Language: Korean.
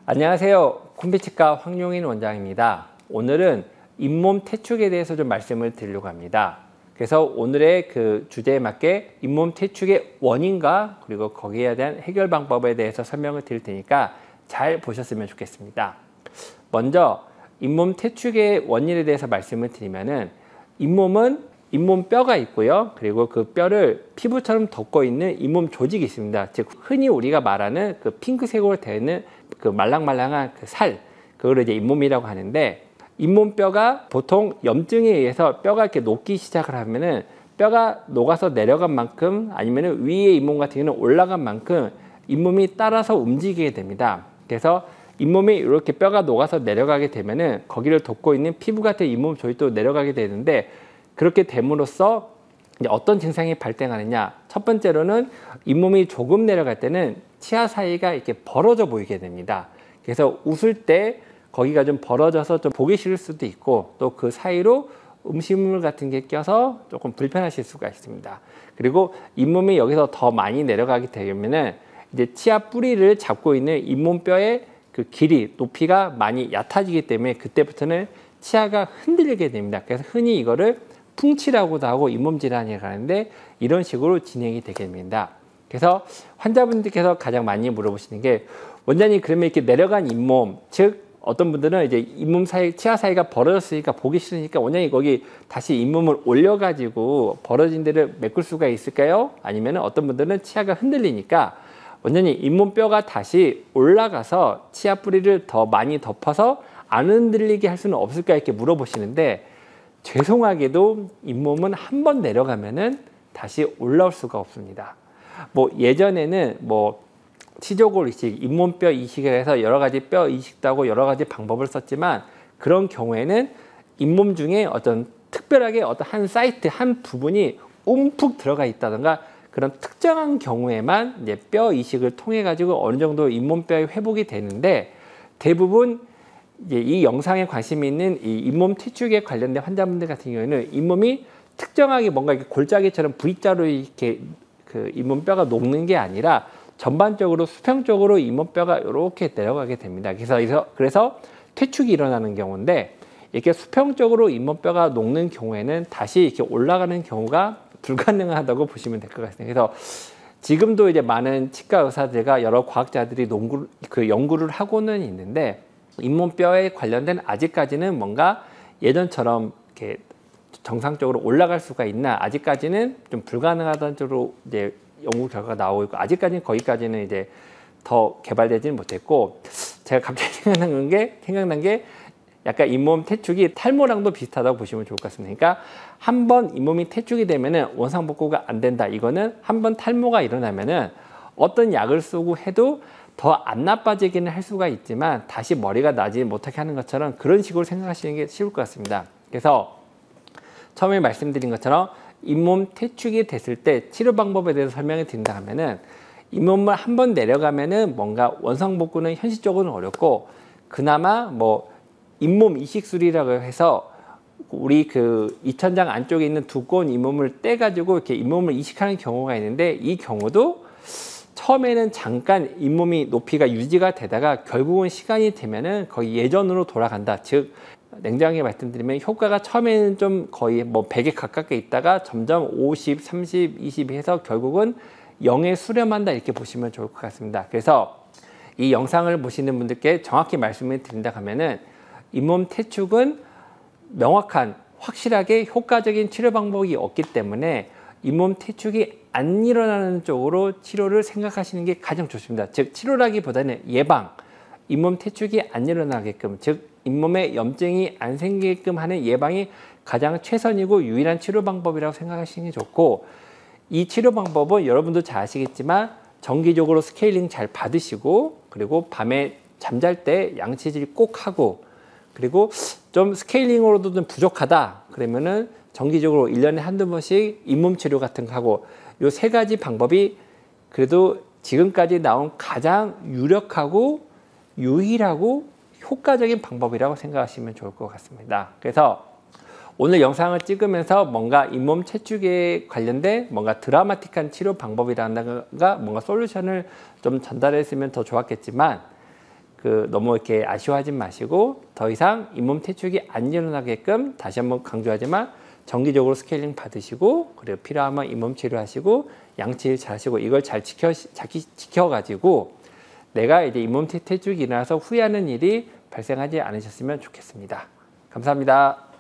안녕하세요. 콤비치과 황용인 원장입니다. 오늘은 잇몸 퇴축에 대해서 좀 말씀을 드리려고 합니다. 그래서 오늘의 그 주제에 맞게 잇몸 퇴축의 원인과 그리고 거기에 대한 해결 방법에 대해서 설명을 드릴 테니까 잘 보셨으면 좋겠습니다. 먼저 잇몸 퇴축의 원인에 대해서 말씀을 드리면은 잇몸은 잇몸 뼈가 있고요. 그리고 그 뼈를 피부처럼 덮고 있는 잇몸 조직이 있습니다. 즉 흔히 우리가 말하는 그 핑크색으로 되어 있는 그 말랑말랑한 그 살, 그걸 이제 잇몸이라고 하는데, 잇몸 뼈가 보통 염증에 의해서 뼈가 이렇게 녹기 시작을 하면은 뼈가 녹아서 내려간 만큼 아니면은 위에 잇몸 같은 경우는 올라간 만큼 잇몸이 따라서 움직이게 됩니다. 그래서 잇몸이 이렇게 뼈가 녹아서 내려가게 되면은 거기를 덮고 있는 피부 같은 잇몸 조직도 내려가게 되는데, 그렇게 됨으로써 이제 어떤 증상이 발생하느냐. 첫 번째로는 잇몸이 조금 내려갈 때는 치아 사이가 이렇게 벌어져 보이게 됩니다. 그래서 웃을 때 거기가 좀 벌어져서 좀 보기 싫을 수도 있고, 또 그 사이로 음식물 같은 게 껴서 조금 불편하실 수가 있습니다. 그리고 잇몸이 여기서 더 많이 내려가게 되면은 이제 치아 뿌리를 잡고 있는 잇몸뼈의 그 길이, 높이가 많이 얕아지기 때문에 그때부터는 치아가 흔들리게 됩니다. 그래서 흔히 이거를 풍치라고도 하고 잇몸 질환이라고 하는데, 이런 식으로 진행이 되게 됩니다. 그래서 환자분들께서 가장 많이 물어보시는 게, 원장님 그러면 이렇게 내려간 잇몸, 즉 어떤 분들은 이제 잇몸 사이, 치아 사이가 벌어졌으니까 보기 싫으니까 원장님 거기 다시 잇몸을 올려가지고 벌어진 데를 메꿀 수가 있을까요? 아니면 어떤 분들은 치아가 흔들리니까 원장님 잇몸뼈가 다시 올라가서 치아 뿌리를 더 많이 덮어서 안 흔들리게 할 수는 없을까, 이렇게 물어보시는데, 죄송하게도 잇몸은 한 번 내려가면은 다시 올라올 수가 없습니다. 뭐 예전에는 뭐 치조골 이식, 잇몸뼈 이식을 해서 여러 가지 뼈 이식도 하고 여러 가지 방법을 썼지만, 그런 경우에는 잇몸 중에 어떤 특별하게 어떤 한 사이트, 한 부분이 움푹 들어가 있다던가 그런 특정한 경우에만 이제 뼈 이식을 통해 가지고 어느 정도 잇몸뼈의 회복이 되는데, 대부분 이제 이 영상에 관심이 있는 이 잇몸 퇴축에 관련된 환자분들 같은 경우에는 잇몸이 특정하게 뭔가 이렇게 골짜기처럼 V자로 이렇게 그 잇몸뼈가 녹는 게 아니라 전반적으로 수평적으로 잇몸뼈가 이렇게 내려가게 됩니다. 그래서 퇴축이 일어나는 경우인데, 이렇게 수평적으로 잇몸뼈가 녹는 경우에는 다시 이렇게 올라가는 경우가 불가능하다고 보시면 될 것 같습니다. 그래서 지금도 이제 많은 치과 의사들과 여러 과학자들이 연구를 하고는 있는데, 잇몸뼈에 관련된 아직까지는 뭔가 예전처럼 이렇게 정상적으로 올라갈 수가 있나, 아직까지는 좀 불가능하다는 쪽으로 이제 연구 결과가 나오고 있고, 아직까지는 거기까지는 이제 더 개발되지는 못했고, 제가 갑자기 생각난 게 약간 잇몸 퇴축이 탈모랑도 비슷하다고 보시면 좋을 것 같습니다. 그러니까 한 번 잇몸이 퇴축이 되면은 원상복구가 안 된다. 이거는 한 번 탈모가 일어나면은 어떤 약을 쓰고 해도 더 안 나빠지기는 할 수가 있지만 다시 머리가 나지 못하게 하는 것처럼, 그런 식으로 생각하시는 게 쉬울 것 같습니다. 그래서 처음에 말씀드린 것처럼 잇몸 퇴축이 됐을 때 치료 방법에 대해서 설명을 드린다 하면은, 잇몸을 한 번 내려가면은 뭔가 원상복구는 현실적으로는 어렵고, 그나마 뭐 잇몸 이식술이라고 해서 우리 그 이천장 안쪽에 있는 두꺼운 잇몸을 떼가지고 이렇게 잇몸을 이식하는 경우가 있는데, 이 경우도 처음에는 잠깐 잇몸이 높이가 유지가 되다가 결국은 시간이 되면은 거의 예전으로 돌아간다. 즉 냉정하게 말씀드리면 효과가 처음에는 좀 거의 뭐 100에 가깝게 있다가 점점 50, 30, 20 해서 결국은 0에 수렴한다, 이렇게 보시면 좋을 것 같습니다. 그래서 이 영상을 보시는 분들께 정확히 말씀을 드린다 하면은, 잇몸 퇴축은 명확한 확실하게 효과적인 치료 방법이 없기 때문에 잇몸 퇴축이 안 일어나는 쪽으로 치료를 생각하시는 게 가장 좋습니다. 즉 치료라기보다는 예방, 잇몸 퇴축이 안 일어나게끔, 즉 잇몸에 염증이 안 생기게끔 하는 예방이 가장 최선이고 유일한 치료 방법이라고 생각하시는 게 좋고, 이 치료 방법은 여러분도 잘 아시겠지만 정기적으로 스케일링 잘 받으시고, 그리고 밤에 잠잘 때 양치질 꼭 하고, 그리고 좀 스케일링으로도 좀 부족하다 그러면은 정기적으로 1년에 한두 번씩 잇몸 치료 같은 거 하고, 요 세 가지 방법이 그래도 지금까지 나온 가장 유력하고 유일하고 효과적인 방법이라고 생각하시면 좋을 것 같습니다. 그래서 오늘 영상을 찍으면서 뭔가 잇몸 퇴축에 관련된 뭔가 드라마틱한 치료 방법이라든가 뭔가 솔루션을 좀 전달했으면 더 좋았겠지만, 너무 이렇게 아쉬워하지 마시고 더 이상 잇몸 퇴축이 안 일어나게끔 다시 한번 강조하지만 정기적으로 스케일링 받으시고 그리고 필요하면 잇몸 치료하시고 양치 잘 하시고 이걸 잘 지켜가지고 내가 이제 잇몸 퇴축이 일어나서 후회하는 일이 발생하지 않으셨으면 좋겠습니다. 감사합니다.